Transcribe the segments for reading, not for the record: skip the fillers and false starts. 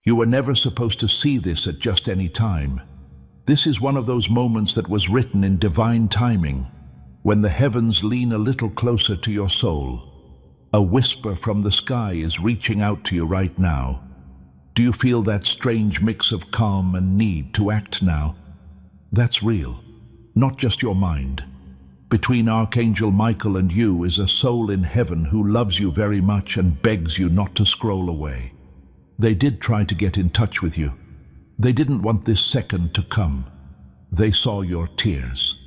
You were never supposed to see this at just any time. This is one of those moments that was written in divine timing, when the heavens lean a little closer to your soul. A whisper from the sky is reaching out to you right now. Do you feel that strange mix of calm and need to act now? That's real, not just your mind. Between Archangel Michael and you is a soul in heaven who loves you very much and begs you not to scroll away. They did try to get in touch with you. They didn't want this second to come. They saw your tears.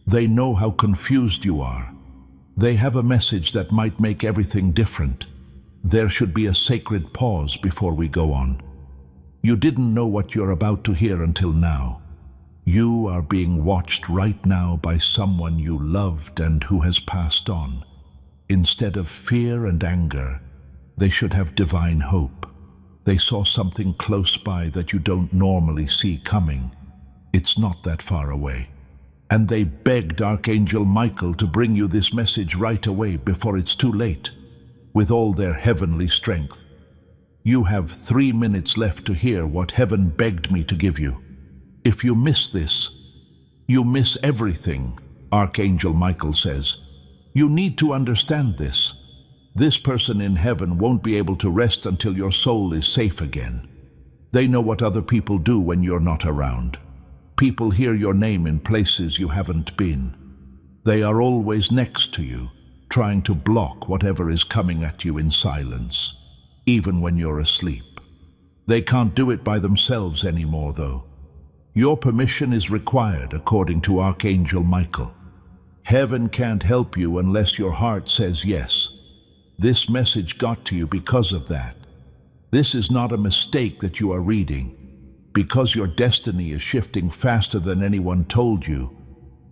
They know how confused you are. They have a message that might make everything different. There should be a sacred pause before we go on. You didn't know what you're about to hear until now. You are being watched right now by someone you loved and who has passed on. Instead of fear and anger, they should have divine hope. They saw something close by that you don't normally see coming. It's not that far away. And they begged Archangel Michael to bring you this message right away before it's too late, with all their heavenly strength. You have 3 minutes left to hear what heaven begged me to give you. If you miss this, you miss everything, Archangel Michael says. You need to understand this. This person in heaven won't be able to rest until your soul is safe again. They know what other people do when you're not around. People hear your name in places you haven't been. They are always next to you, trying to block whatever is coming at you in silence, even when you're asleep. They can't do it by themselves anymore, though. Your permission is required according to Archangel Michael. Heaven can't help you unless your heart says yes. This message got to you because of that. This is not a mistake that you are reading. Because your destiny is shifting faster than anyone told you,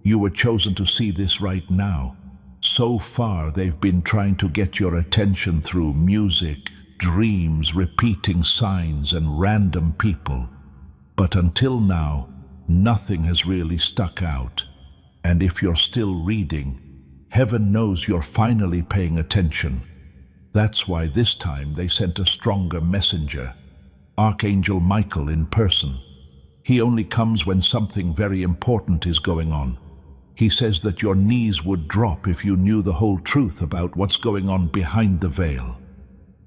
you were chosen to see this right now. So far, they've been trying to get your attention through music, dreams, repeating signs, and random people. But until now, nothing has really stuck out. And if you're still reading, heaven knows you're finally paying attention. That's why this time they sent a stronger messenger, Archangel Michael in person. He only comes when something very important is going on. He says that your knees would drop if you knew the whole truth about what's going on behind the veil.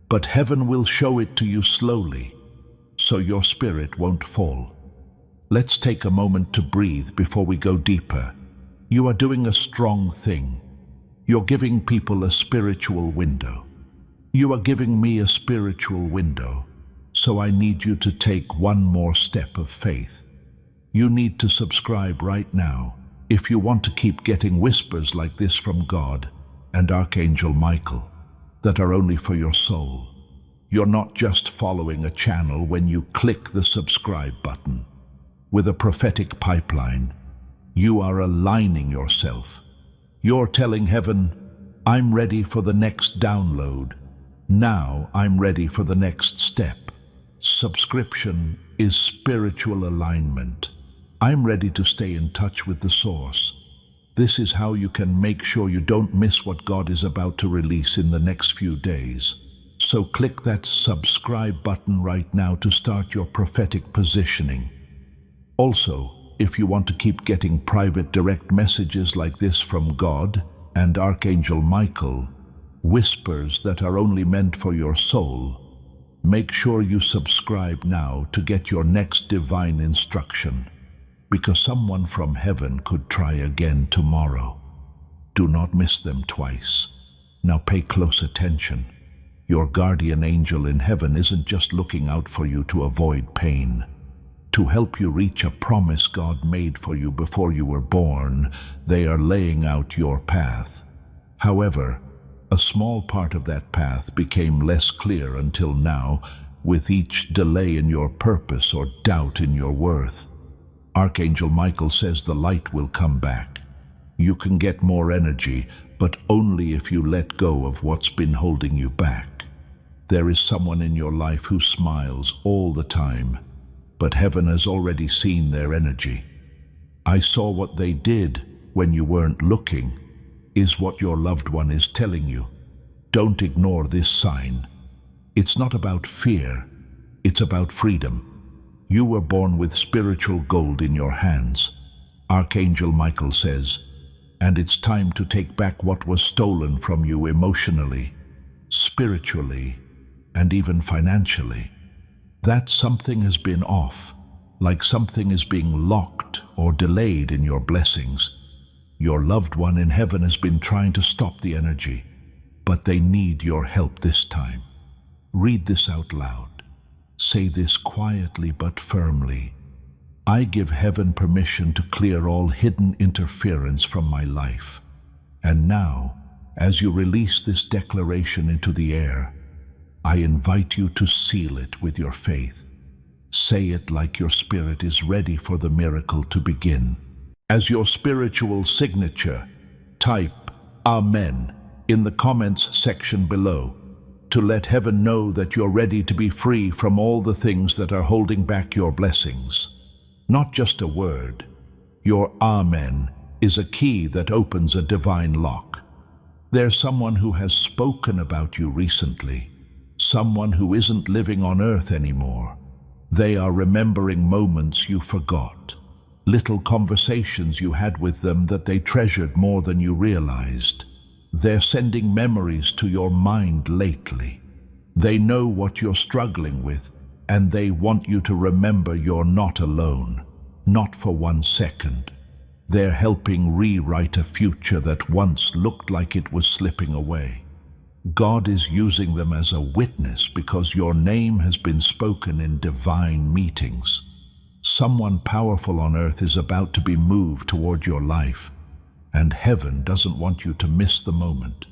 But heaven will show it to you slowly, so your spirit won't fall. Let's take a moment to breathe before we go deeper. You are doing a strong thing. You're giving people a spiritual window. You are giving me a spiritual window, so I need you to take one more step of faith. You need to subscribe right now if you want to keep getting whispers like this from God and Archangel Michael that are only for your soul. You're not just following a channel when you click the subscribe button. With a prophetic pipeline, you are aligning yourself. You're telling heaven, I'm ready for the next download. Now I'm ready for the next step. Subscription is spiritual alignment. I'm ready to stay in touch with the source. This is how you can make sure you don't miss what God is about to release in the next few days. So click that subscribe button right now to start your prophetic positioning. Also, if you want to keep getting private direct messages like this from God and Archangel Michael, whispers that are only meant for your soul, make sure you subscribe now to get your next divine instruction, because someone from heaven could try again tomorrow. Do not miss them twice. Now pay close attention. Your guardian angel in heaven isn't just looking out for you to avoid pain. To help you reach a promise God made for you before you were born, they are laying out your path. However, a small part of that path became less clear until now, with each delay in your purpose or doubt in your worth. Archangel Michael says the light will come back. You can get more energy, but only if you let go of what's been holding you back. There is someone in your life who smiles all the time, but heaven has already seen their energy. I saw what they did when you weren't looking, is what your loved one is telling you. Don't ignore this sign. It's not about fear. It's about freedom. You were born with spiritual gold in your hands. Archangel Michael says, and it's time to take back what was stolen from you emotionally, spiritually, and even financially. That something has been off, like something is being locked or delayed in your blessings. Your loved one in heaven has been trying to stop the energy, but they need your help this time. Read this out loud. Say this quietly but firmly. I give heaven permission to clear all hidden interference from my life. And now, as you release this declaration into the air, I invite you to seal it with your faith. Say it like your spirit is ready for the miracle to begin. As your spiritual signature, type Amen in the comments section below to let heaven know that you're ready to be free from all the things that are holding back your blessings. Not just a word. Your Amen is a key that opens a divine lock. There's someone who has spoken about you recently, someone who isn't living on earth anymore. They are remembering moments you forgot, little conversations you had with them that they treasured more than you realized. They're sending memories to your mind lately. They know what you're struggling with, and they want you to remember you're not alone, not for 1 second. They're helping rewrite a future that once looked like it was slipping away. God is using them as a witness because your name has been spoken in divine meetings. Someone powerful on earth is about to be moved toward your life, and heaven doesn't want you to miss the moment.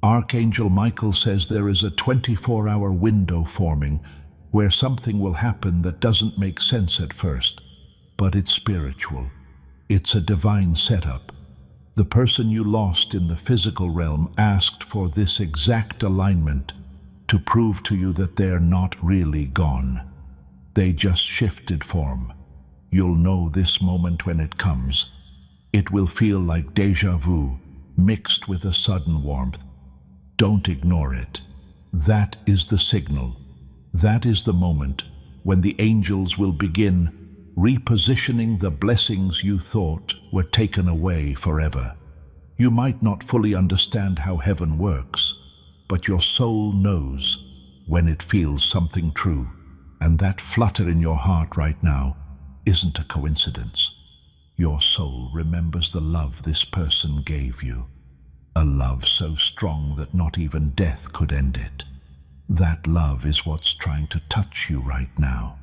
Archangel Michael says there is a 24-hour window forming where something will happen that doesn't make sense at first, but it's spiritual. It's a divine setup. The person you lost in the physical realm asked for this exact alignment to prove to you that they're not really gone. They just shifted form. You'll know this moment when it comes. It will feel like déjà vu, mixed with a sudden warmth. Don't ignore it. That is the signal. That is the moment when the angels will begin repositioning the blessings you thought were taken away forever. You might not fully understand how heaven works, but your soul knows when it feels something true, and that flutter in your heart right now isn't a coincidence. Your soul remembers the love this person gave you, a love so strong that not even death could end it. That love is what's trying to touch you right now.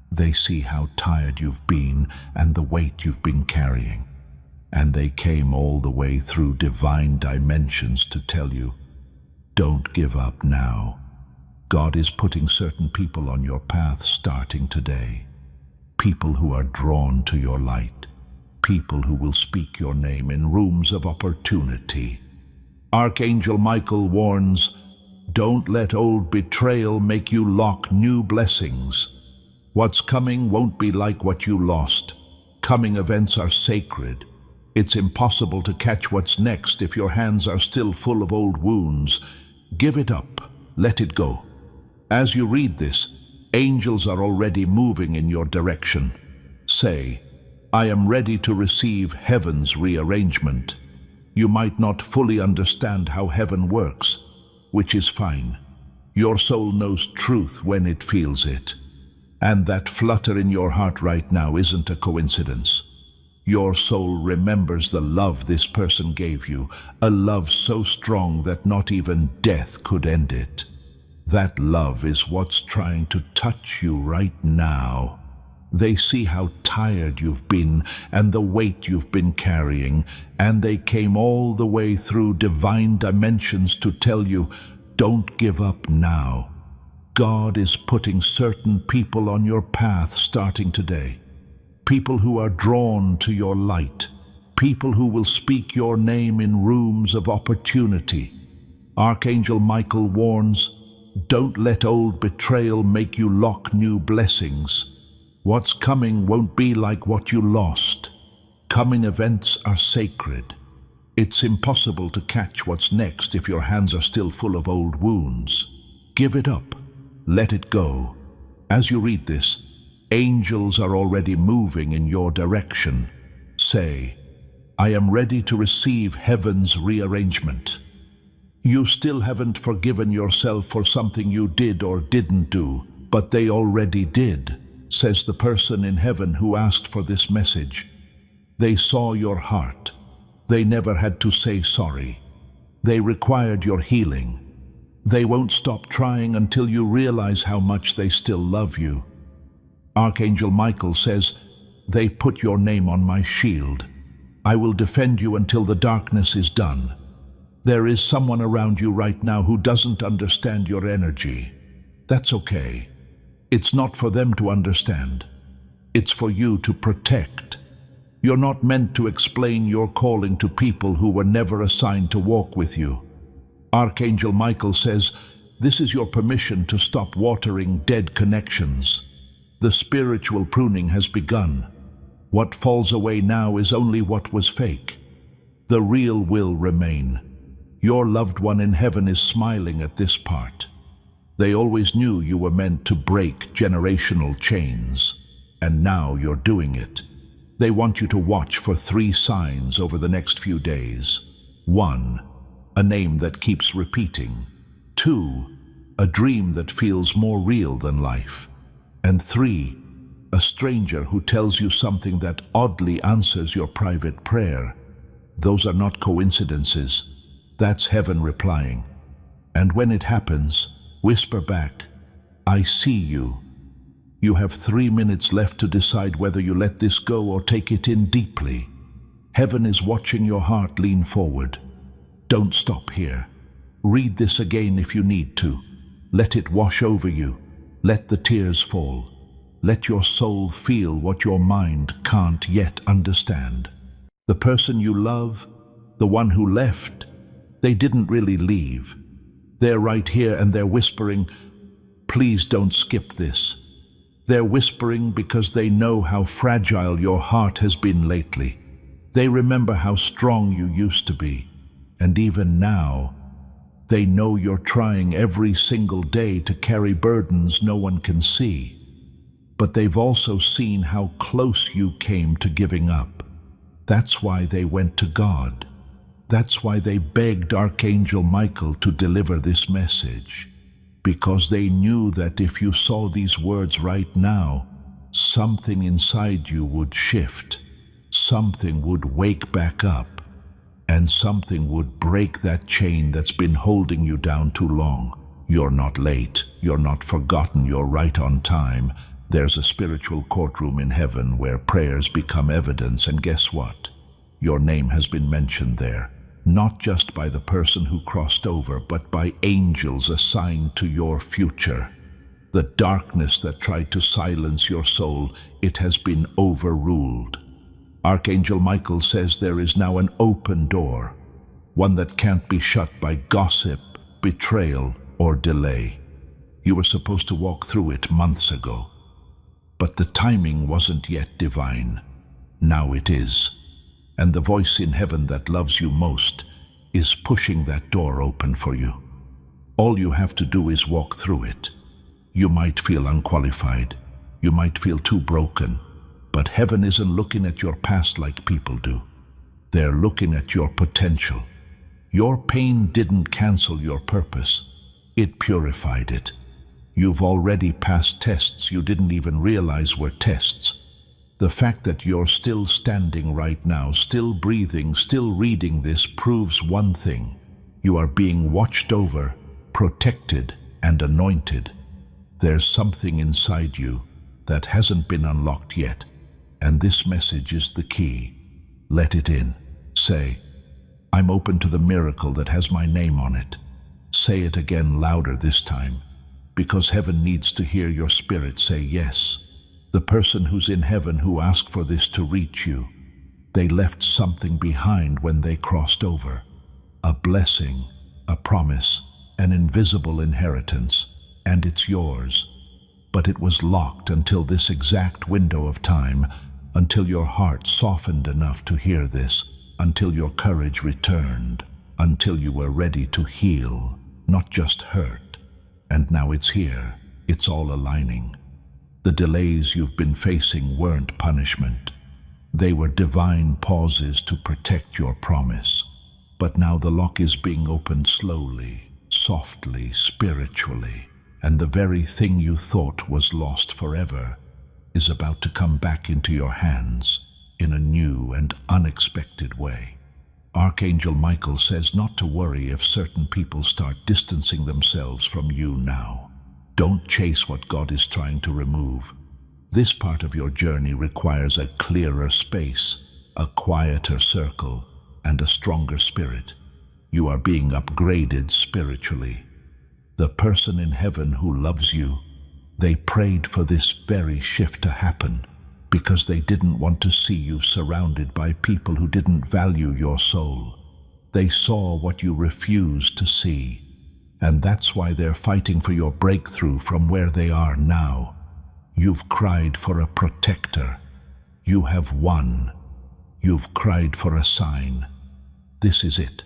They see how tired you've been and the weight you've been carrying, and they came all the way through divine dimensions to tell you, don't give up now. God is putting certain people on your path starting today. People who are drawn to your light. People who will speak your name in rooms of opportunity. Archangel Michael warns, don't let old betrayal make you lock new blessings. What's coming won't be like what you lost. Coming events are sacred. It's impossible to catch what's next if your hands are still full of old wounds. Give it up. Let it go. As you read this, angels are already moving in your direction. Say, I am ready to receive heaven's rearrangement. You might not fully understand how heaven works, which is fine. Your soul knows truth when it feels it. And that flutter in your heart right now isn't a coincidence. Your soul remembers the love this person gave you, a love so strong that not even death could end it. That love is what's trying to touch you right now. They see how tired you've been and the weight you've been carrying, and they came all the way through divine dimensions to tell you, don't give up now. God is putting certain people on your path starting today. People who are drawn to your light. People who will speak your name in rooms of opportunity. Archangel Michael warns, don't let old betrayal make you lock new blessings. What's coming won't be like what you lost. Coming events are sacred. It's impossible to catch what's next if your hands are still full of old wounds. Give it up. Let it go. As you read this, angels are already moving in your direction. Say, I am ready to receive heaven's rearrangement. You still haven't forgiven yourself for something you did or didn't do, but they already did, says the person in heaven who asked for this message. They saw your heart. They never had to say sorry. They required your healing. They won't stop trying until you realize how much they still love you. Archangel Michael says, they put your name on my shield. I will defend you until the darkness is done. There is someone around you right now who doesn't understand your energy. That's okay. It's not for them to understand. It's for you to protect. You're not meant to explain your calling to people who were never assigned to walk with you. Archangel Michael says, this is your permission to stop watering dead connections. The spiritual pruning has begun. What falls away now is only what was fake. The real will remain. Your loved one in heaven is smiling at this part. They always knew you were meant to break generational chains, and now you're doing it. They want you to watch for 3 signs over the next few days. 1, a name that keeps repeating. 2, a dream that feels more real than life. And 3, a stranger who tells you something that oddly answers your private prayer. Those are not coincidences. That's heaven replying. And when it happens, whisper back, I see you. You have 3 minutes left to decide whether you let this go or take it in deeply. Heaven is watching your heart lean forward. Don't stop here. Read this again if you need to. Let it wash over you. Let the tears fall. Let your soul feel what your mind can't yet understand. The person you love, the one who left, they didn't really leave. They're right here and they're whispering, please don't skip this. They're whispering because they know how fragile your heart has been lately. They remember how strong you used to be. And even now, they know you're trying every single day to carry burdens no one can see. But they've also seen how close you came to giving up. That's why they went to God. That's why they begged Archangel Michael to deliver this message. Because they knew that if you saw these words right now, something inside you would shift. Something would wake back up. And something would break that chain that's been holding you down too long. You're not late. You're not forgotten. You're right on time. There's a spiritual courtroom in heaven where prayers become evidence, and guess what? Your name has been mentioned there. Not just by the person who crossed over, but by angels assigned to your future. The darkness that tried to silence your soul, it has been overruled. Archangel Michael says there is now an open door, one that can't be shut by gossip, betrayal, or delay. You were supposed to walk through it months ago, but the timing wasn't yet divine. Now it is. And the voice in heaven that loves you most is pushing that door open for you. All you have to do is walk through it. You might feel unqualified. You might feel too broken. But heaven isn't looking at your past like people do. They're looking at your potential. Your pain didn't cancel your purpose. It purified it. You've already passed tests you didn't even realize were tests. The fact that you're still standing right now, still breathing, still reading this proves one thing. You are being watched over, protected, and anointed. There's something inside you that hasn't been unlocked yet, and this message is the key. Let it in. Say, I'm open to the miracle that has my name on it. Say it again louder this time, because heaven needs to hear your spirit say yes. The person who's in heaven who asked for this to reach you, they left something behind when they crossed over. A blessing, a promise, an invisible inheritance, and it's yours. But it was locked until this exact window of time, until your heart softened enough to hear this, until your courage returned, until you were ready to heal, not just hurt. And now it's here. It's all aligning. The delays you've been facing weren't punishment. They were divine pauses to protect your promise. But now the lock is being opened slowly, softly, spiritually, and the very thing you thought was lost forever is about to come back into your hands in a new and unexpected way. Archangel Michael says not to worry if certain people start distancing themselves from you now. Don't chase what God is trying to remove. This part of your journey requires a clearer space, a quieter circle, and a stronger spirit. You are being upgraded spiritually. The person in heaven who loves you, they prayed for this very shift to happen because they didn't want to see you surrounded by people who didn't value your soul. They saw what you refused to see, and that's why they're fighting for your breakthrough from where they are now. You've cried for a protector. You have won. You've cried for a sign. This is it.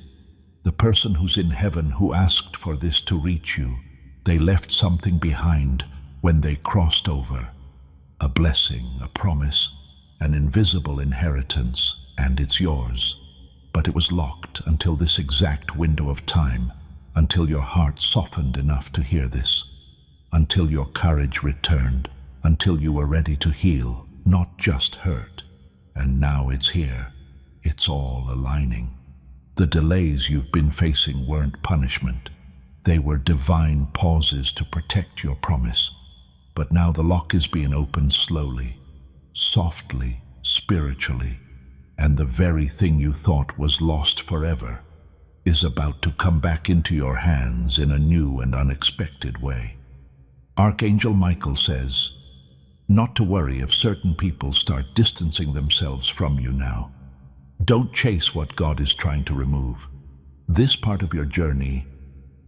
The person who's in heaven who asked for this to reach you, they left something behind when they crossed over. A blessing, a promise, an invisible inheritance, and it's yours. But it was locked until this exact window of time, until your heart softened enough to hear this, until your courage returned, until you were ready to heal, not just hurt. And now it's here. It's all aligning. The delays you've been facing weren't punishment. They were divine pauses to protect your promise. But now the lock is being opened slowly, softly, spiritually, and the very thing you thought was lost forever is about to come back into your hands in a new and unexpected way. Archangel Michael says, not to worry if certain people start distancing themselves from you now. Don't chase what God is trying to remove. This part of your journey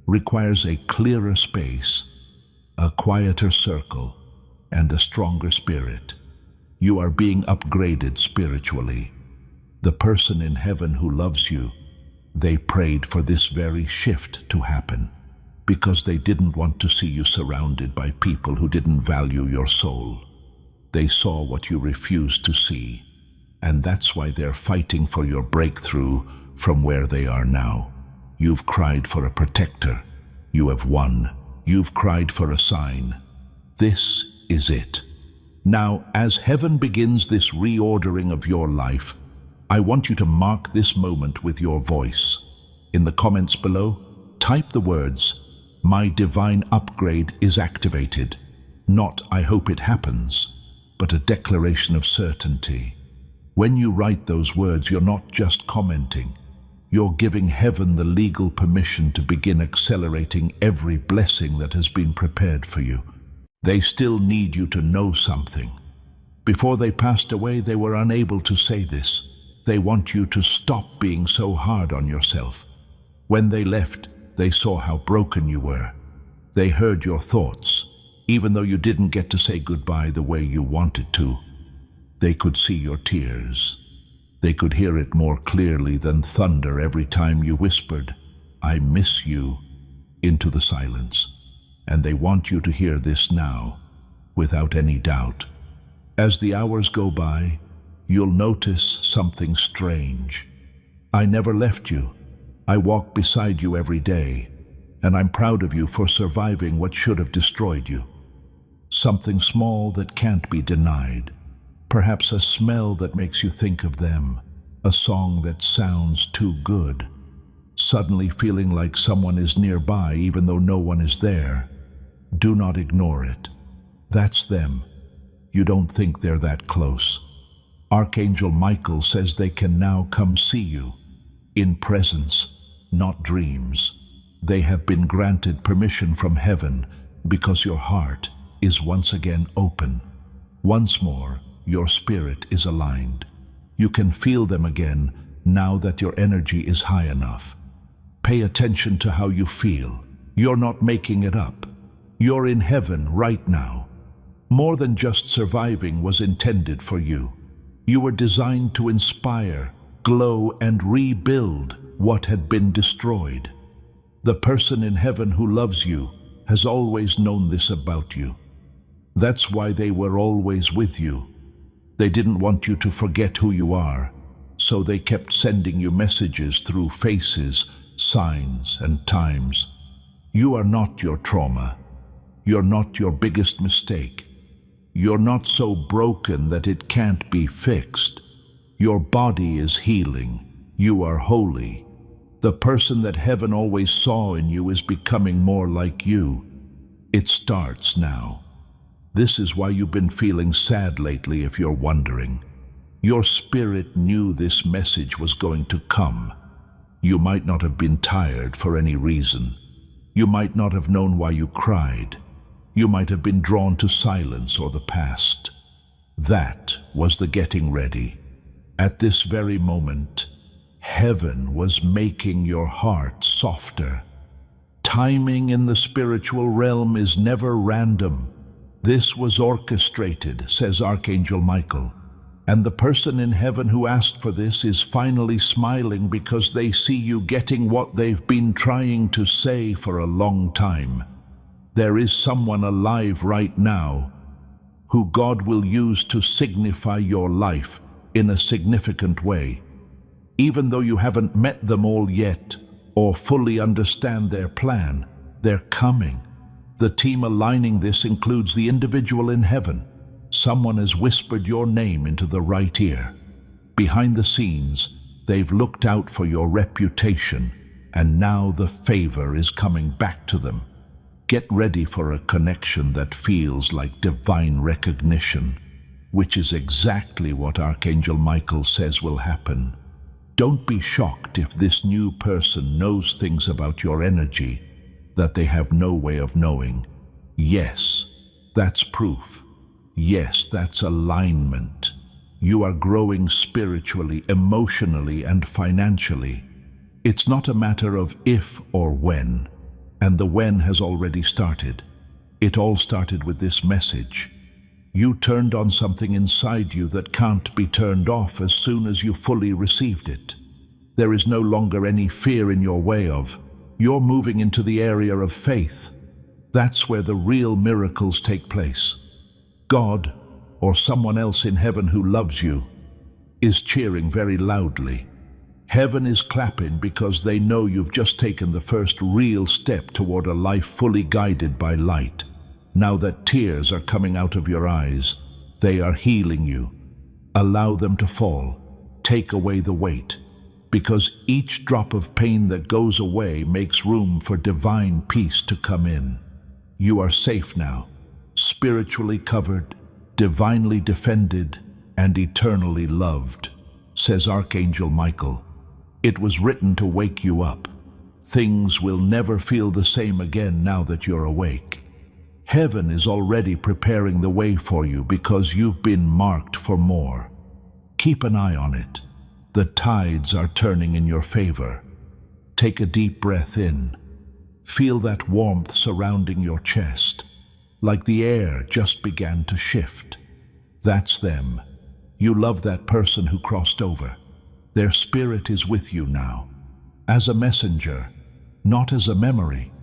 requires a clearer space, a quieter circle, and a stronger spirit. You are being upgraded spiritually. The person in heaven who loves you, they prayed for this very shift to happen because they didn't want to see you surrounded by people who didn't value your soul. They saw what you refused to see, and that's why they're fighting for your breakthrough from where they are now. You've cried for a protector. You have won. You've cried for a sign. This is it. Now, as heaven begins this reordering of your life, I want you to mark this moment with your voice. In the comments below, type the words, "My divine upgrade is activated." Not "I hope it happens," but a declaration of certainty. When you write those words, you're not just commenting. You're giving heaven the legal permission to begin accelerating every blessing that has been prepared for you. They still need you to know something. Before they passed away, they were unable to say this. They want you to stop being so hard on yourself. When they left, they saw how broken you were. They heard your thoughts, even though you didn't get to say goodbye the way you wanted to. They could see your tears. They could hear it more clearly than thunder every time you whispered, "I miss you," into the silence. And they want you to hear this now, without any doubt. As the hours go by, you'll notice something strange. I never left you. I walk beside you every day, and I'm proud of you for surviving what should have destroyed you. Something small that can't be denied. Perhaps a smell that makes you think of them, a song that sounds too good, suddenly feeling like someone is nearby even though no one is there. Do not ignore it. That's them. You don't think they're that close. Archangel Michael says they can now come see you, in presence, not dreams. They have been granted permission from heaven because your heart is once again open. Once more, your spirit is aligned. You can feel them again now that your energy is high enough. Pay attention to how you feel. You're not making it up. You're in heaven right now. More than just surviving was intended for you. You were designed to inspire, glow, and rebuild what had been destroyed. The person in heaven who loves you has always known this about you. That's why they were always with you. They didn't want you to forget who you are, so they kept sending you messages through faces, signs, and times. You are not your trauma. You're not your biggest mistake. You're not so broken that it can't be fixed. Your body is healing. You are holy. The person that heaven always saw in you is becoming more like you. It starts now. This is why you've been feeling sad lately, if you're wondering. Your spirit knew this message was going to come. You might not have been tired for any reason. You might not have known why you cried. You might have been drawn to silence or the past. That was the getting ready. At this very moment, heaven was making your heart softer. Timing in the spiritual realm is never random. This was orchestrated, says Archangel Michael. And the person in heaven who asked for this is finally smiling because they see you getting what they've been trying to say for a long time. There is someone alive right now who God will use to signify your life in a significant way. Even though you haven't met them all yet or fully understand their plan, they're coming. The team aligning this includes the individual in heaven. Someone has whispered your name into the right ear. Behind the scenes, they've looked out for your reputation, and now the favor is coming back to them. Get ready for a connection that feels like divine recognition, which is exactly what Archangel Michael says will happen. Don't be shocked if this new person knows things about your energy that they have no way of knowing. Yes, that's proof. Yes, that's alignment. You are growing spiritually, emotionally, and financially. It's not a matter of if or when, and the when has already started. It all started with this message. You turned on something inside you that can't be turned off as soon as you fully received it. There is no longer any fear in your way of. You're moving into the area of faith. That's where the real miracles take place. God, or someone else in heaven who loves you, is cheering very loudly. Heaven is clapping because they know you've just taken the first real step toward a life fully guided by light. Now that tears are coming out of your eyes, they are healing you. Allow them to fall. Take away the weight. Because each drop of pain that goes away makes room for divine peace to come in. You are safe now, spiritually covered, divinely defended, and eternally loved, says Archangel Michael. It was written to wake you up. Things will never feel the same again now that you're awake. Heaven is already preparing the way for you because you've been marked for more. Keep an eye on it. The tides are turning in your favor. Take a deep breath in. Feel that warmth surrounding your chest, like the air just began to shift. That's them. You love that person who crossed over. Their spirit is with you now, as a messenger, not as a memory.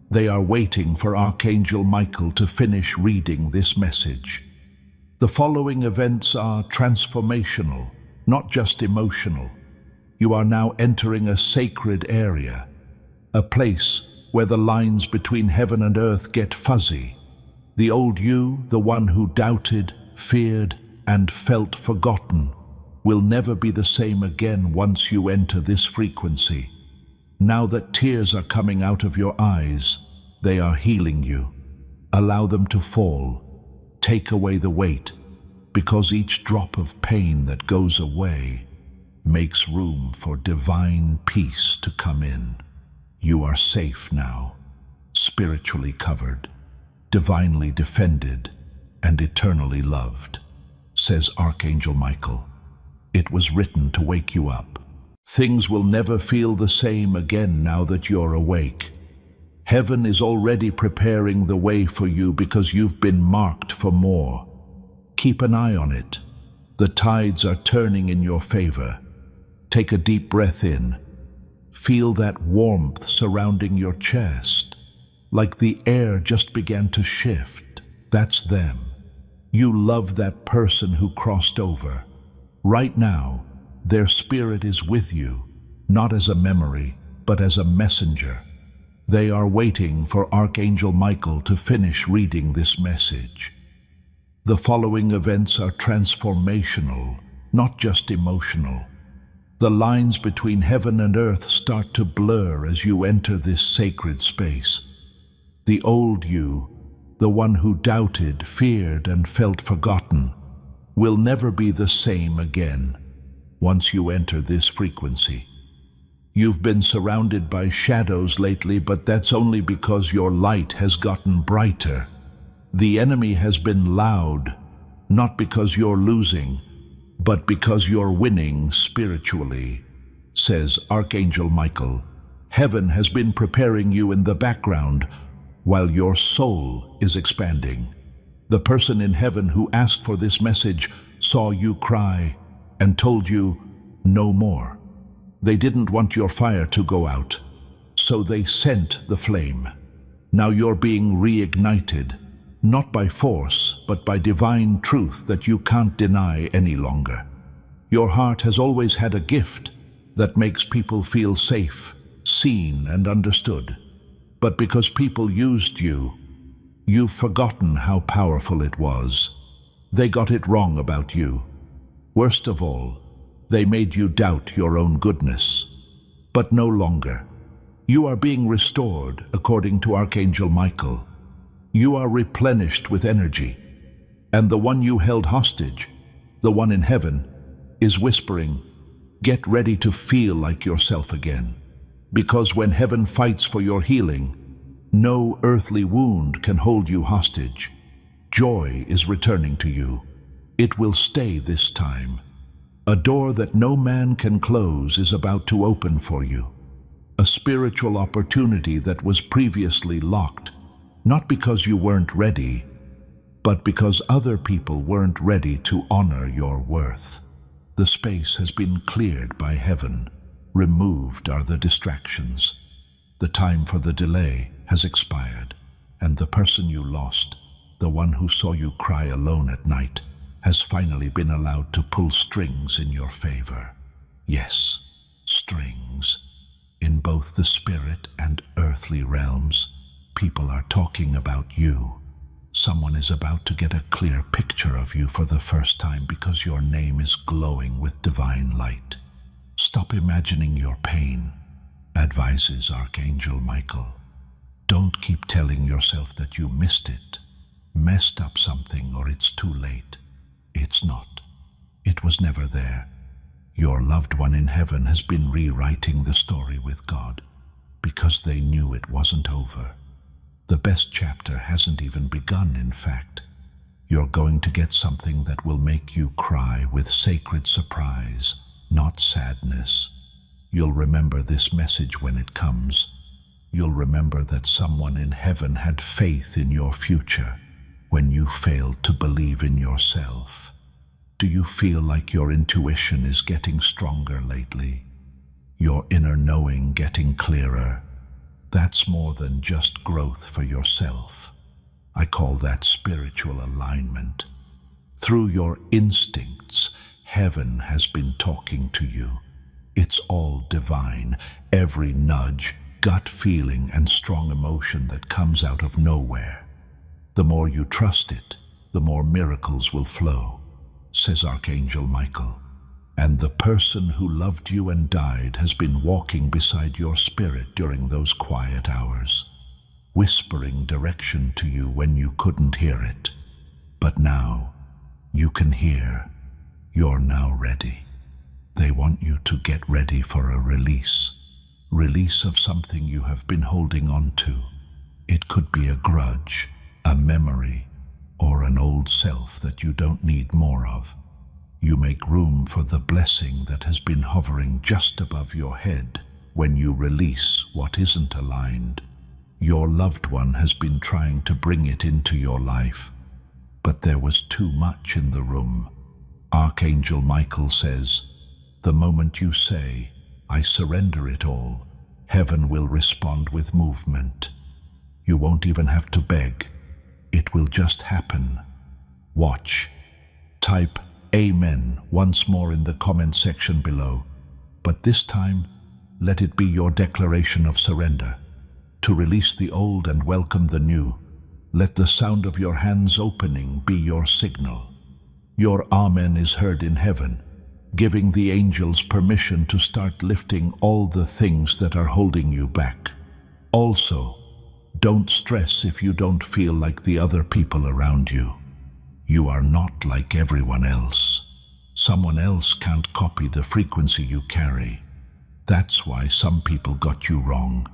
They are waiting for Archangel Michael to finish reading this message. The following events are transformational, not just emotional. You are now entering a sacred area, a place where the lines between heaven and earth get fuzzy. The old you, the one who doubted, feared, and felt forgotten, will never be the same again once you enter this frequency. Now that tears are coming out of your eyes, they are healing you. Allow them to fall. Take away the weight, because each drop of pain that goes away makes room for divine peace to come in. You are safe now, spiritually covered, divinely defended, and eternally loved, says Archangel Michael. It was written to wake you up. Things will never feel the same again now that you're awake. Heaven is already preparing the way for you because you've been marked for more. Keep an eye on it. The tides are turning in your favor. Take a deep breath in. Feel that warmth surrounding your chest, like the air just began to shift. That's them. You love that person who crossed over. Right now, their spirit is with you, not as a memory, but as a messenger. They are waiting for Archangel Michael to finish reading this message. The following events are transformational, not just emotional. The lines between heaven and earth start to blur as you enter this sacred space. The old you, the one who doubted, feared, and felt forgotten, will never be the same again once you enter this frequency. You've been surrounded by shadows lately, but that's only because your light has gotten brighter. The enemy has been loud, not because you're losing, but because you're winning spiritually, says Archangel Michael. Heaven has been preparing you in the background while your soul is expanding. The person in heaven who asked for this message saw you cry and told you no more. They didn't want your fire to go out, so they sent the flame. Now you're being reignited, not by force, but by divine truth that you can't deny any longer. Your heart has always had a gift that makes people feel safe, seen, and understood. But because people used you, you've forgotten how powerful it was. They got it wrong about you. Worst of all, they made you doubt your own goodness. But no longer. You are being restored, according to Archangel Michael. You are replenished with energy. And the one you held hostage, the one in heaven, is whispering, "Get ready to feel like yourself again." Because when heaven fights for your healing, no earthly wound can hold you hostage. Joy is returning to you. It will stay this time. A door that no man can close is about to open for you. A spiritual opportunity that was previously locked, not because you weren't ready, but because other people weren't ready to honor your worth. The space has been cleared by heaven. Removed are the distractions. The time for the delay has expired, and the person you lost, the one who saw you cry alone at night, has finally been allowed to pull strings in your favor. Yes, strings. In both the spirit and earthly realms, people are talking about you. Someone is about to get a clear picture of you for the first time because your name is glowing with divine light. Stop imagining your pain, advises Archangel Michael. Don't keep telling yourself that you missed it, messed up something, or it's too late. It's not. It was never there. Your loved one in heaven has been rewriting the story with God because they knew it wasn't over. The best chapter hasn't even begun, in fact. You're going to get something that will make you cry with sacred surprise, not sadness. You'll remember this message when it comes. You'll remember that someone in heaven had faith in your future when you failed to believe in yourself. Do you feel like your intuition is getting stronger lately? Your inner knowing getting clearer? That's more than just growth for yourself. I call that spiritual alignment. Through your instincts, heaven has been talking to you. It's all divine. Every nudge, gut feeling, and strong emotion that comes out of nowhere. The more you trust it, the more miracles will flow, says Archangel Michael. And the person who loved you and died has been walking beside your spirit during those quiet hours, whispering direction to you when you couldn't hear it. But now, you can hear. You're now ready. They want you to get ready for a release. Release of something you have been holding on to. It could be a grudge, a memory, or an old self that you don't need more of. You make room for the blessing that has been hovering just above your head when you release what isn't aligned. Your loved one has been trying to bring it into your life, but there was too much in the room. Archangel Michael says, the moment you say, "I surrender it all," heaven will respond with movement. You won't even have to beg. It will just happen. Watch. Type Amen once more in the comment section below. But this time, let it be your declaration of surrender. To release the old and welcome the new, let the sound of your hands opening be your signal. Your Amen is heard in heaven, giving the angels permission to start lifting all the things that are holding you back. Also, don't stress if you don't feel like the other people around you. You are not like everyone else. Someone else can't copy the frequency you carry. That's why some people got you wrong.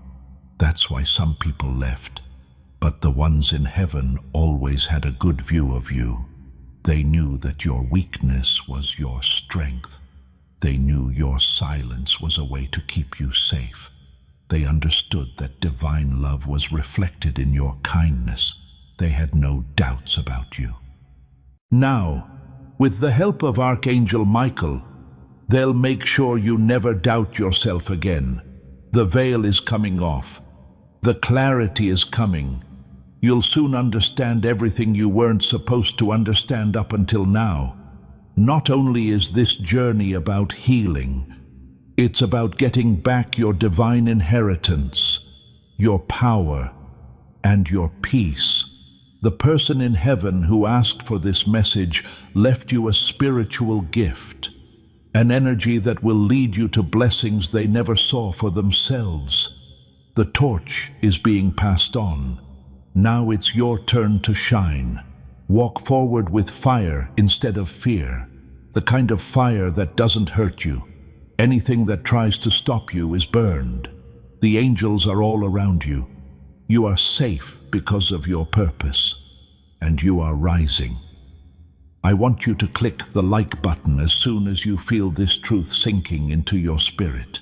That's why some people left. But the ones in heaven always had a good view of you. They knew that your weakness was your strength. They knew your silence was a way to keep you safe. They understood that divine love was reflected in your kindness. They had no doubts about you. Now, with the help of Archangel Michael, they'll make sure you never doubt yourself again. The veil is coming off. The clarity is coming. You'll soon understand everything you weren't supposed to understand up until now. Not only is this journey about healing, it's about getting back your divine inheritance, your power, and your peace. The person in heaven who asked for this message left you a spiritual gift, an energy that will lead you to blessings they never saw for themselves. The torch is being passed on. Now it's your turn to shine. Walk forward with fire instead of fear, the kind of fire that doesn't hurt you. Anything that tries to stop you is burned. The angels are all around you. You are safe because of your purpose, and you are rising. I want you to click the like button as soon as you feel this truth sinking into your spirit.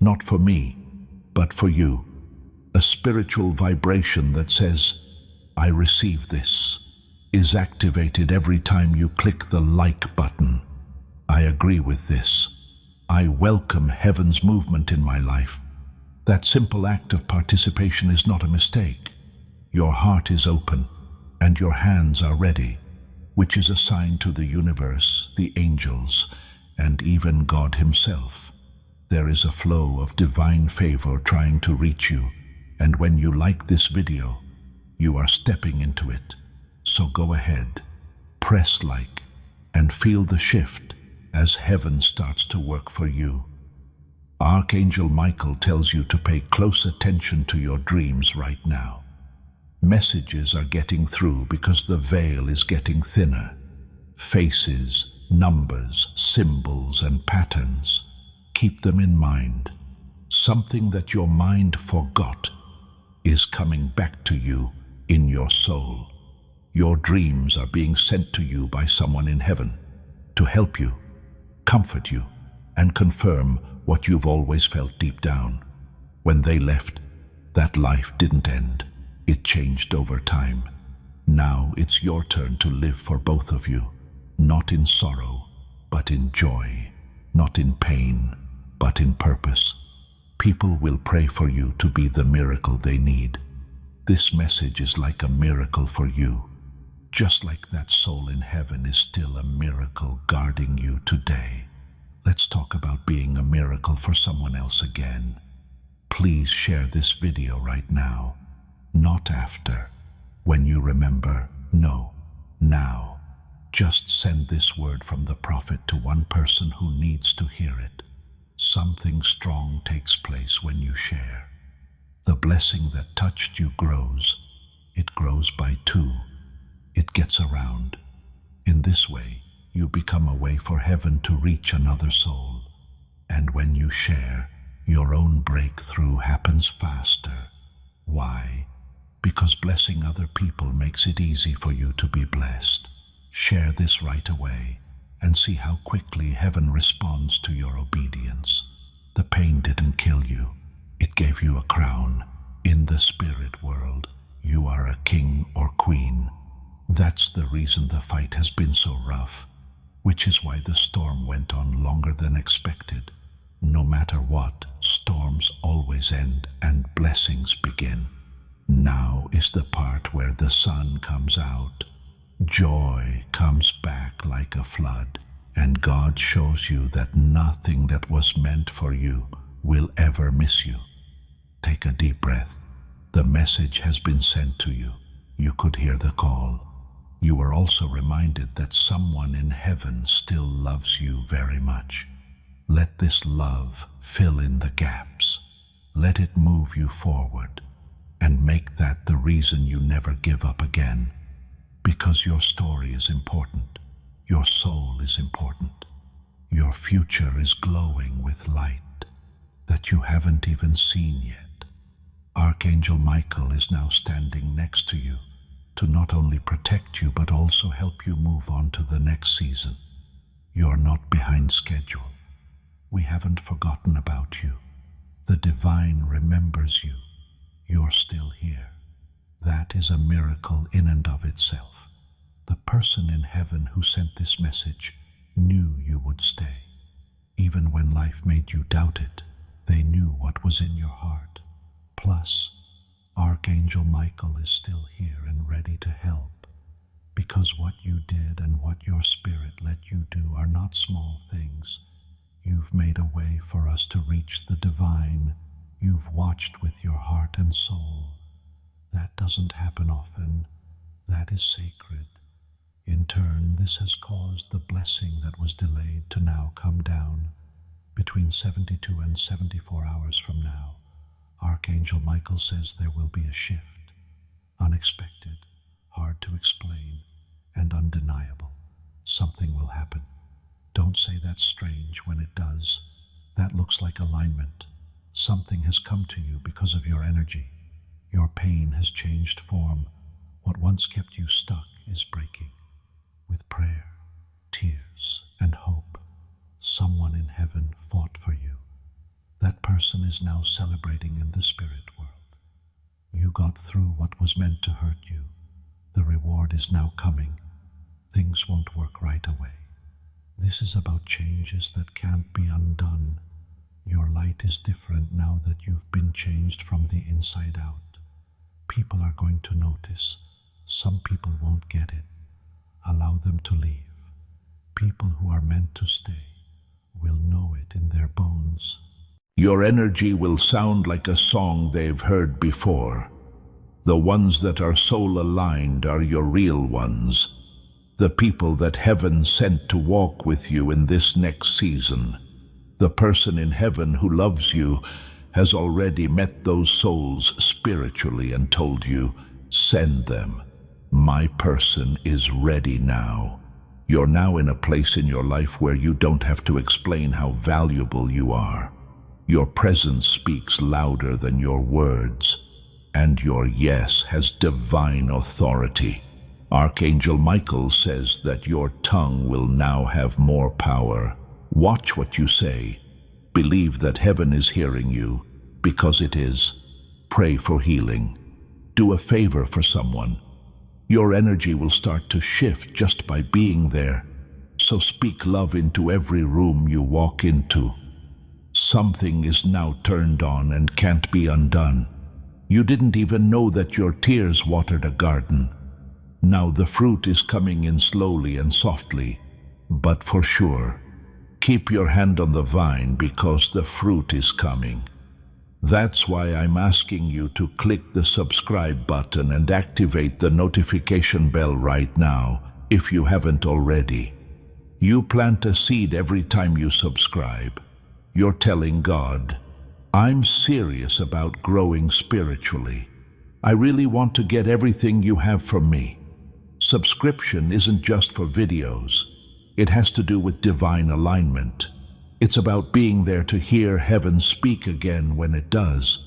Not for me, but for you. A spiritual vibration that says, I receive this, is activated every time you click the like button. I agree with this. I welcome heaven's movement in my life. That simple act of participation is not a mistake. Your heart is open and your hands are ready, which is a sign to the universe, the angels, and even God himself. There is a flow of divine favor trying to reach you, and when you like this video, you are stepping into it. So go ahead, press like, and feel the shift as heaven starts to work for you. Archangel Michael tells you to pay close attention to your dreams right now. Messages are getting through because the veil is getting thinner. Faces, numbers, symbols, and patterns. Keep them in mind. Something that your mind forgot is coming back to you in your soul. Your dreams are being sent to you by someone in heaven to help you, comfort you, and confirm what you've always felt deep down. When they left, that life didn't end. It changed over time. Now it's your turn to live for both of you, not in sorrow, but in joy, not in pain, but in purpose. People will pray for you to be the miracle they need. This message is like a miracle for you, just like that soul in heaven is still a miracle guarding you today. Let's talk about being a miracle for someone else again. Please share this video right now, not after, when you remember. No, now. Just send this word from the prophet to one person who needs to hear it. Something strong takes place when you share. The blessing that touched you grows. It grows by two. It gets around. In this way, you become a way for heaven to reach another soul. And when you share, your own breakthrough happens faster. Why? Because blessing other people makes it easy for you to be blessed. Share this right away and see how quickly heaven responds to your obedience. The pain didn't kill you. It gave you a crown. In the spirit world, you are a king or queen. That's the reason the fight has been so rough, which is why the storm went on longer than expected. No matter what, storms always end and blessings begin. Now is the part where the sun comes out. Joy comes back like a flood, and God shows you that nothing that was meant for you will ever miss you. Take a deep breath. The message has been sent to you. You could hear the call. You were also reminded that someone in heaven still loves you very much. Let this love fill in the gaps. Let it move you forward, and make that the reason you never give up again. Because your story is important. Your soul is important. Your future is glowing with light that you haven't even seen yet. Archangel Michael is now standing next to you to not only protect you but also help you move on to the next season. You're not behind schedule. We haven't forgotten about you. The divine remembers you. You're still here. That is a miracle in and of itself. The person in heaven who sent this message knew you would stay. Even when life made you doubt it, they knew what was in your heart. Plus, Archangel Michael is still here and ready to help, because what you did and what your spirit let you do are not small things. You've made a way for us to reach the divine. You've watched with your heart and soul. That doesn't happen often. That is sacred. In turn, this has caused the blessing that was delayed to now come down. Between 72 and 74 hours from now, Archangel Michael says there will be a shift. Unexpected, hard to explain, and undeniable. Something will happen. Don't say that's strange when it does. That looks like alignment. Something has come to you because of your energy. Your pain has changed form. What once kept you stuck is breaking. With prayer, tears, and hope, someone in heaven fought for you. That person is now celebrating in the spirit world. You got through what was meant to hurt you. The reward is now coming. Things won't work right away. This is about changes that can't be undone. Your light is different now that you've been changed from the inside out. People are going to notice. Some people won't get it. Allow them to leave. People who are meant to stay will know it in their bones. Your energy will sound like a song they've heard before. The ones that are soul-aligned are your real ones. The people that heaven sent to walk with you in this next season. The person in heaven who loves you has already met those souls spiritually and told you, send them. My person is ready now. You're now in a place in your life where you don't have to explain how valuable you are. Your presence speaks louder than your words, and your yes has divine authority. Archangel Michael says that your tongue will now have more power. Watch what you say. Believe that heaven is hearing you, because it is. Pray for healing. Do a favor for someone. Your energy will start to shift just by being there. So speak love into every room you walk into. Something is now turned on and can't be undone. You didn't even know that your tears watered a garden. Now the fruit is coming in slowly and softly, but for sure. Keep your hand on the vine because the fruit is coming. That's why I'm asking you to click the subscribe button and activate the notification bell right now if you haven't already. You plant a seed every time you subscribe. You're telling God, I'm serious about growing spiritually. I really want to get everything you have from me. Subscription isn't just for videos. It has to do with divine alignment. It's about being there to hear heaven speak again when it does.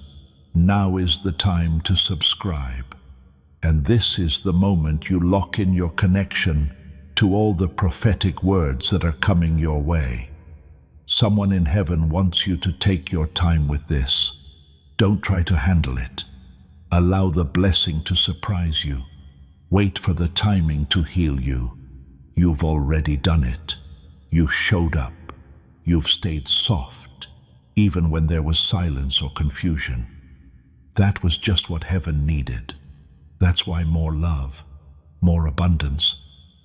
Now is the time to subscribe. And this is the moment you lock in your connection to all the prophetic words that are coming your way. Someone in heaven wants you to take your time with this. Don't try to handle it. Allow the blessing to surprise you. Wait for the timing to heal you. You've already done it. You showed up. You've stayed soft, even when there was silence or confusion. That was just what heaven needed. That's why more love, more abundance,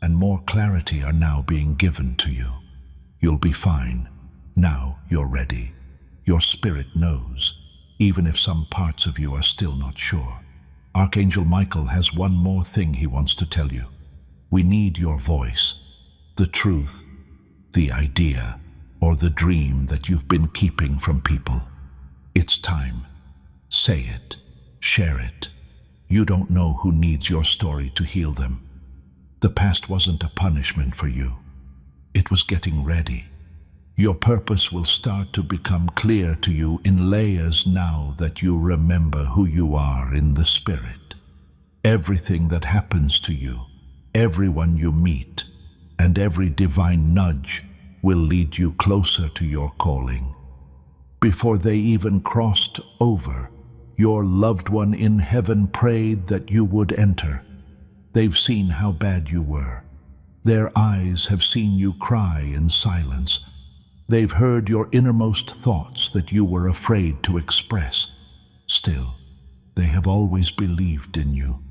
and more clarity are now being given to you. You'll be fine. Now you're ready. Your spirit knows, even if some parts of you are still not sure. Archangel Michael has one more thing he wants to tell you. We need your voice, the truth, the idea, or the dream that you've been keeping from people. It's time. Say it. Share it. You don't know who needs your story to heal them. The past wasn't a punishment for you. It was getting ready. Your purpose will start to become clear to you in layers now that you remember who you are in the spirit. Everything that happens to you, everyone you meet, and every divine nudge will lead you closer to your calling. Before they even crossed over, your loved one in heaven prayed that you would enter. They've seen how bad you were. Their eyes have seen you cry in silence. They've heard your innermost thoughts that you were afraid to express. Still, they have always believed in you.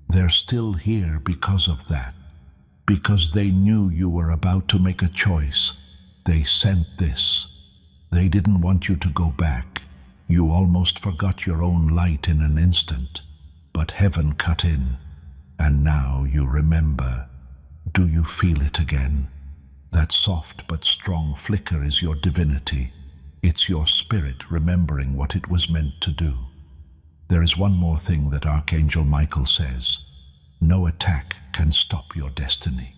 They're still here because of that. Because they knew you were about to make a choice. They sent this. They didn't want you to go back. You almost forgot your own light in an instant. But heaven cut in. And now you remember. Do you feel it again? That soft but strong flicker is your divinity. It's your spirit remembering what it was meant to do. There is one more thing that Archangel Michael says. No attack can stop your destiny.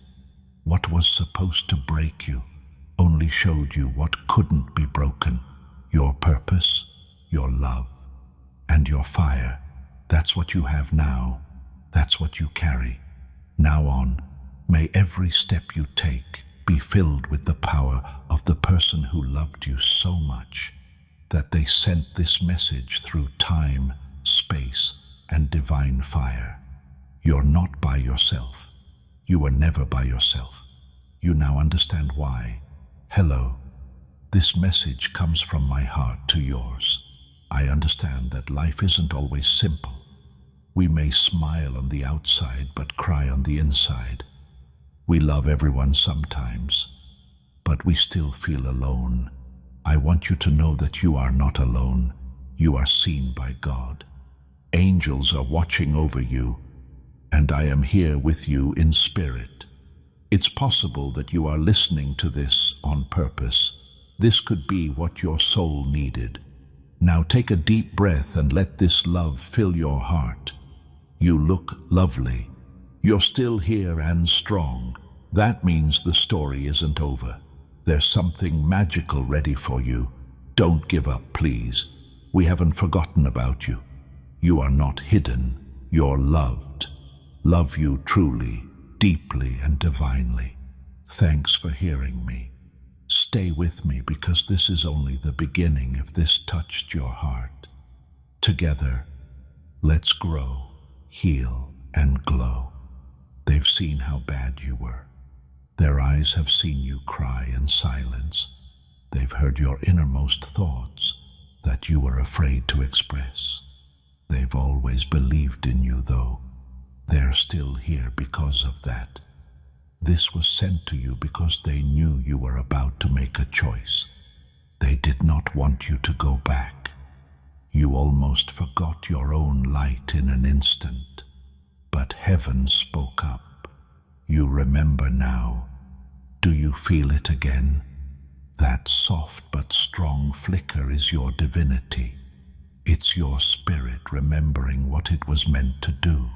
What was supposed to break you only showed you what couldn't be broken. Your purpose, your love, and your fire. That's what you have now. That's what you carry. Now on, may every step you take be filled with the power of the person who loved you so much that they sent this message through time, space, and divine fire. You're not by yourself. You were never by yourself. You now understand why. Hello. This message comes from my heart to yours. I understand that life isn't always simple. We may smile on the outside but cry on the inside. We love everyone sometimes, but we still feel alone. I want you to know that you are not alone. You are seen by God. Angels are watching over you, and I am here with you in spirit. It's possible that you are listening to this on purpose. This could be what your soul needed. Now take a deep breath and let this love fill your heart. You look lovely. You're still here and strong. That means the story isn't over. There's something magical ready for you. Don't give up, please. We haven't forgotten about you. You are not hidden. You're loved. Love you truly, deeply and divinely. Thanks for hearing me. Stay with me because this is only the beginning if this touched your heart. Together, let's grow, heal, and glow. They've seen how bad you were. Their eyes have seen you cry in silence. They've heard your innermost thoughts that you were afraid to express. They've always believed in you, though. They're still here because of that. This was sent to you because they knew you were about to make a choice. They did not want you to go back. You almost forgot your own light in an instant. But heaven spoke up. You remember now. Do you feel it again? That soft but strong flicker is your divinity. It's your spirit remembering what it was meant to do.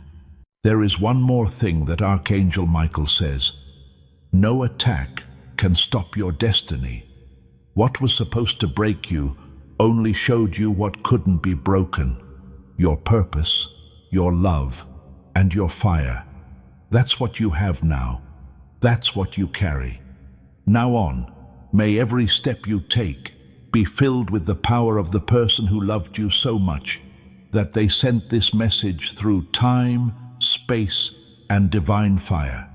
There is one more thing that Archangel Michael says. No attack can stop your destiny. What was supposed to break you only showed you what couldn't be broken. Your purpose, your love, and your fire. That's what you have now. That's what you carry. Now on, may every step you take be filled with the power of the person who loved you so much that they sent this message through time, space, and divine fire.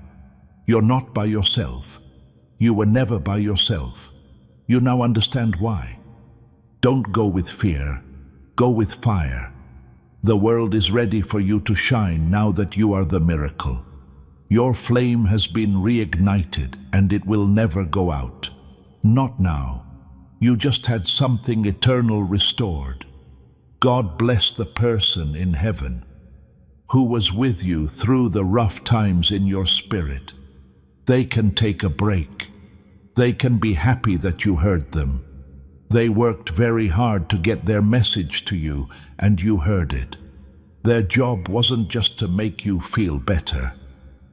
You're not by yourself. You were never by yourself. You now understand why. Don't go with fear. Go with fire. The world is ready for you to shine now that you are the miracle. Your flame has been reignited and it will never go out. Not now. You just had something eternal restored. God bless the person in heaven who was with you through the rough times in your spirit. They can take a break. They can be happy that you heard them. They worked very hard to get their message to you, and you heard it. Their job wasn't just to make you feel better.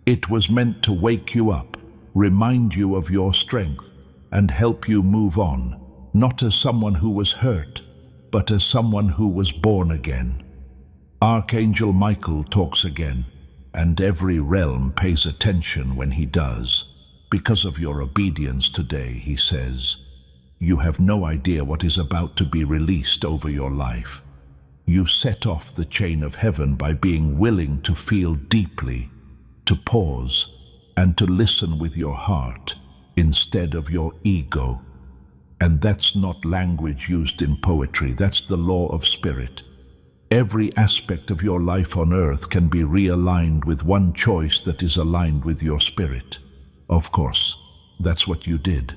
It was meant to wake you up, remind you of your strength, and help you move on, not as someone who was hurt, but as someone who was born again. Archangel Michael talks again, and every realm pays attention when he does. Because of your obedience today, he says, you have no idea what is about to be released over your life. You set off the chain of heaven by being willing to feel deeply, to pause, and to listen with your heart instead of your ego. And that's not language used in poetry, that's the law of spirit. Every aspect of your life on earth can be realigned with one choice that is aligned with your spirit. Of course, that's what you did.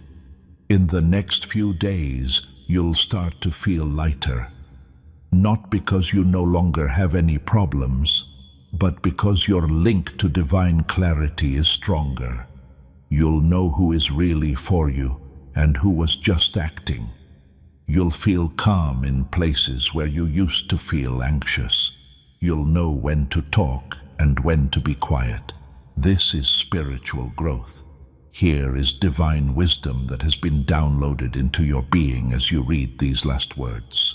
In the next few days, you'll start to feel lighter. Not because you no longer have any problems, but because your link to divine clarity is stronger. You'll know who is really for you and who was just acting. You'll feel calm in places where you used to feel anxious. You'll know when to talk and when to be quiet. This is spiritual growth. Here is divine wisdom that has been downloaded into your being as you read these last words.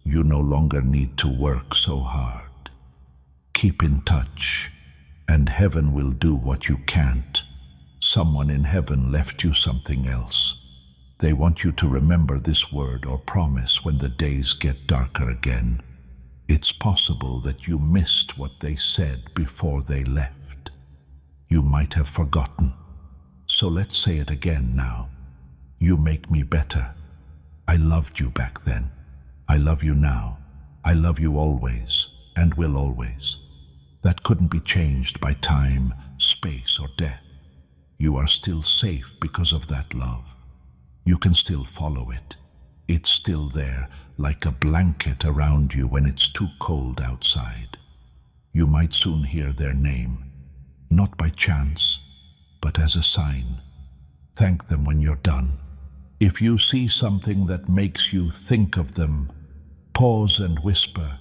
You no longer need to work so hard. Keep in touch, and heaven will do what you can't. Someone in heaven left you something else. They want you to remember this word or promise when the days get darker again. It's possible that you missed what they said before they left. You might have forgotten. So let's say it again now. You make me better. I loved you back then. I love you now. I love you always and will always. That couldn't be changed by time, space, or death. You are still safe because of that love. You can still follow it. It's still there, like a blanket around you when it's too cold outside. You might soon hear their name, not by chance, but as a sign. Thank them when you're done. If you see something that makes you think of them, pause and whisper,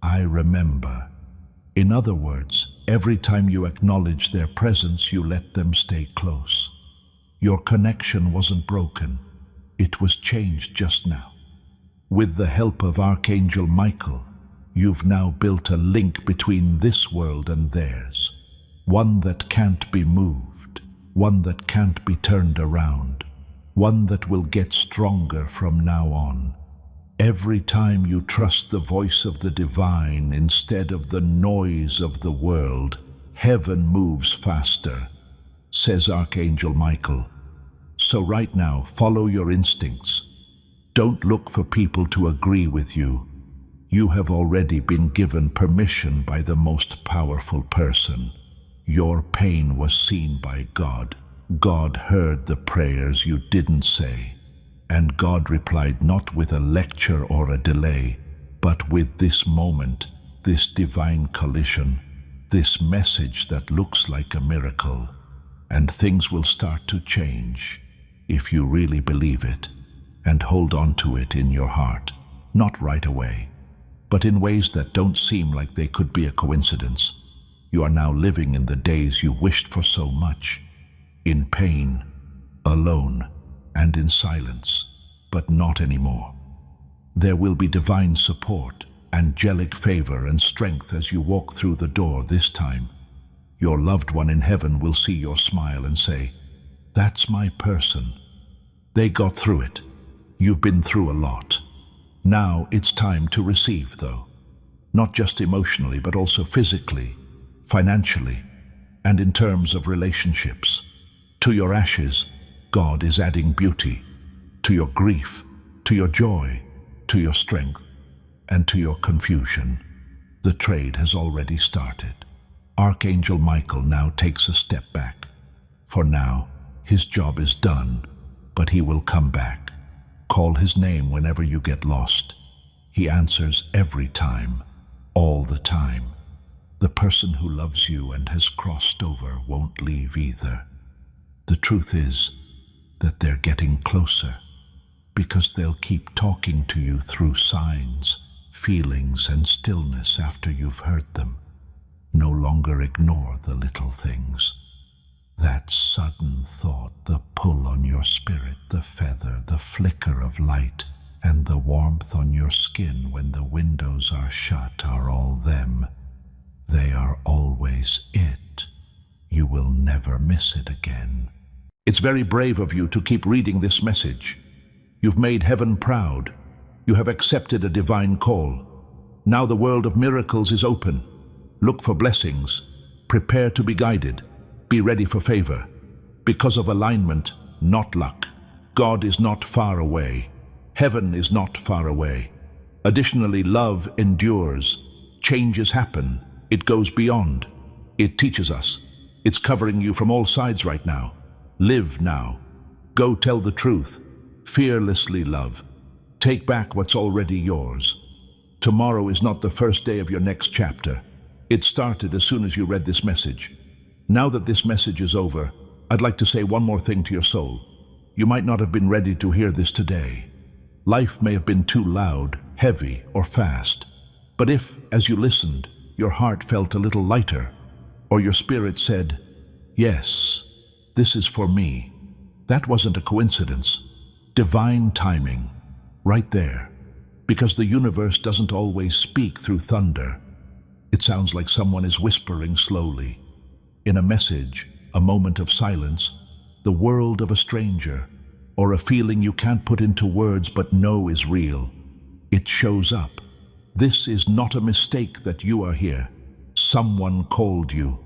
I remember. In other words, every time you acknowledge their presence, you let them stay close. Your connection wasn't broken. It was changed just now. With the help of Archangel Michael, you've now built a link between this world and theirs. One that can't be moved, one that can't be turned around, one that will get stronger from now on. Every time you trust the voice of the divine instead of the noise of the world, heaven moves faster, says Archangel Michael. So right now, follow your instincts. Don't look for people to agree with you. You have already been given permission by the most powerful person. Your pain was seen by God. God heard the prayers you didn't say. And God replied not with a lecture or a delay, but with this moment, this divine collision, this message that looks like a miracle. And things will start to change, if you really believe it, and hold on to it in your heart, not right away, but in ways that don't seem like they could be a coincidence. You are now living in the days you wished for so much, in pain, alone, and in silence, but not anymore. There will be divine support, angelic favor, and strength as you walk through the door this time. Your loved one in heaven will see your smile and say, "That's my person. They got through it. You've been through a lot. Now it's time to receive, though. Not just emotionally, but also physically, financially, and in terms of relationships. To your ashes, God is adding beauty. To your grief, to your joy, to your strength, and to your confusion. The trade has already started. Archangel Michael now takes a step back. For now, his job is done, but he will come back. Call his name whenever you get lost. He answers every time, all the time. The person who loves you and has crossed over won't leave either. The truth is that they're getting closer, because they'll keep talking to you through signs, feelings, and stillness after you've heard them. No longer ignore the little things. That sudden thought, the pull on your spirit, the feather, the flicker of light, and the warmth on your skin when the windows are shut are all them. They are always it. You will never miss it again. It's very brave of you to keep reading this message. You've made heaven proud. You have accepted a divine call. Now the world of miracles is open. Look for blessings. Prepare to be guided. Be ready for favor. Because of alignment, not luck. God is not far away. Heaven is not far away. Additionally, love endures. Changes happen. It goes beyond. It teaches us. It's covering you from all sides right now. Live now. Go tell the truth. Fearlessly love. Take back what's already yours. Tomorrow is not the first day of your next chapter. It started as soon as you read this message. Now that this message is over, I'd like to say one more thing to your soul. You might not have been ready to hear this today. Life may have been too loud, heavy, or fast. But if, as you listened, your heart felt a little lighter, or your spirit said, "Yes, this is for me," that wasn't a coincidence. Divine timing, right there. Because the universe doesn't always speak through thunder. It sounds like someone is whispering slowly. In a message, a moment of silence, the world of a stranger, or a feeling you can't put into words but know is real. It shows up. This is not a mistake that you are here. Someone called you.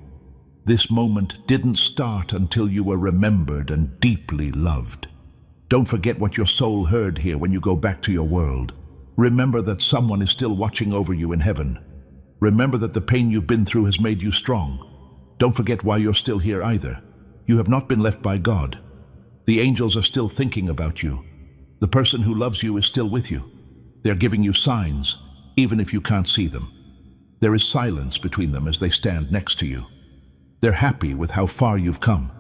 This moment didn't start until you were remembered and deeply loved. Don't forget what your soul heard here when you go back to your world. Remember that someone is still watching over you in heaven. Remember that the pain you've been through has made you strong. Don't forget why you're still here either. You have not been left by God. The angels are still thinking about you. The person who loves you is still with you. They're giving you signs, even if you can't see them. There is silence between them as they stand next to you. They're happy with how far you've come.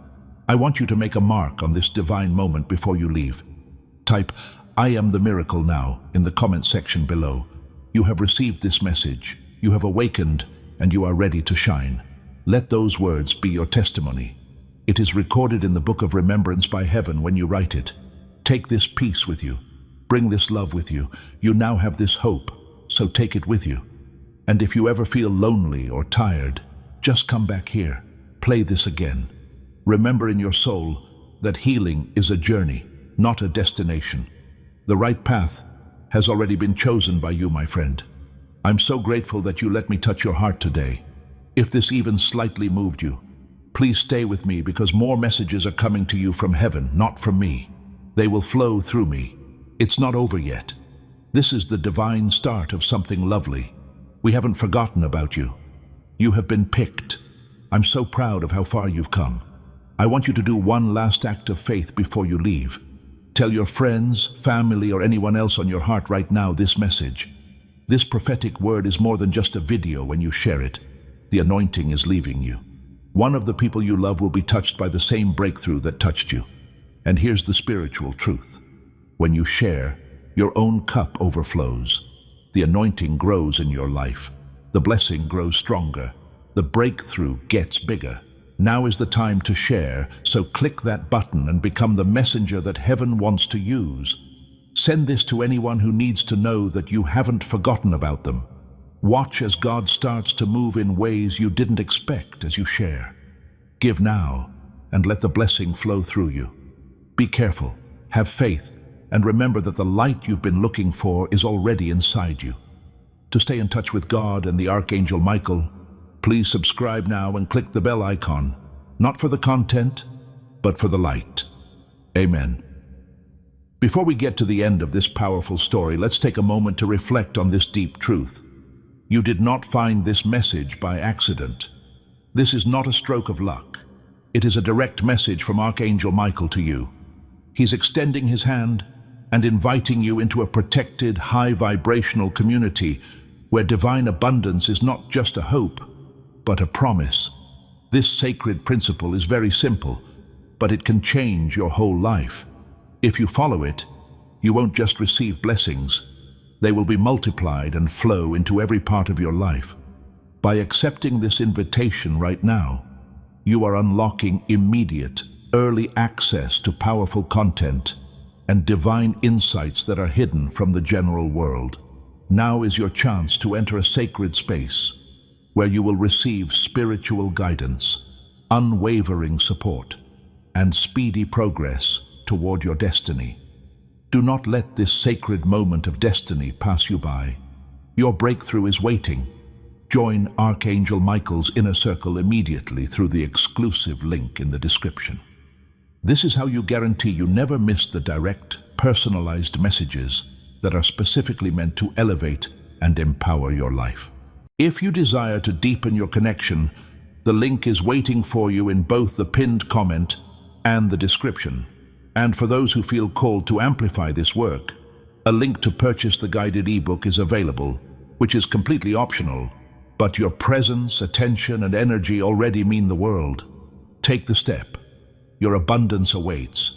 I want you to make a mark on this divine moment before you leave. Type, "I am the miracle now," in the comment section below. You have received this message. You have awakened, and you are ready to shine. Let those words be your testimony. It is recorded in the book of remembrance by heaven when you write it. Take this peace with you. Bring this love with you. You now have this hope, so take it with you. And if you ever feel lonely or tired, just come back here. Play this again. Remember in your soul that healing is a journey, not a destination. The right path has already been chosen by you, my friend. I'm so grateful that you let me touch your heart today. If this even slightly moved you, please stay with me because more messages are coming to you from heaven, not from me. They will flow through me. It's not over yet. This is the divine start of something lovely. We haven't forgotten about you. You have been picked. I'm so proud of how far you've come. I want you to do one last act of faith before you leave. Tell your friends, family, or anyone else on your heart right now this message. This prophetic word is more than just a video when you share it. The anointing is leaving you. One of the people you love will be touched by the same breakthrough that touched you. And here's the spiritual truth. When you share, your own cup overflows. The anointing grows in your life. The blessing grows stronger. The breakthrough gets bigger. Now is the time to share, so click that button and become the messenger that heaven wants to use. Send this to anyone who needs to know that you haven't forgotten about them. Watch as God starts to move in ways you didn't expect as you share. Give now, and let the blessing flow through you. Be careful, have faith, and remember that the light you've been looking for is already inside you. To stay in touch with God and the Archangel Michael, please subscribe now and click the bell icon, not for the content, but for the light. Amen. Before we get to the end of this powerful story, let's take a moment to reflect on this deep truth. You did not find this message by accident. This is not a stroke of luck. It is a direct message from Archangel Michael to you. He's extending his hand and inviting you into a protected, high-vibrational community where divine abundance is not just a hope, but a promise. This sacred principle is very simple, but it can change your whole life. If you follow it, you won't just receive blessings. They will be multiplied and flow into every part of your life. By accepting this invitation right now, you are unlocking immediate, early access to powerful content and divine insights that are hidden from the general world. Now is your chance to enter a sacred space where you will receive spiritual guidance, unwavering support, and speedy progress toward your destiny. Do not let this sacred moment of destiny pass you by. Your breakthrough is waiting. Join Archangel Michael's inner circle immediately through the exclusive link in the description. This is how you guarantee you never miss the direct, personalized messages that are specifically meant to elevate and empower your life. If you desire to deepen your connection, the link is waiting for you in both the pinned comment and the description. And for those who feel called to amplify this work, a link to purchase the guided ebook is available, which is completely optional, but your presence, attention, and energy already mean the world. Take the step. Your abundance awaits.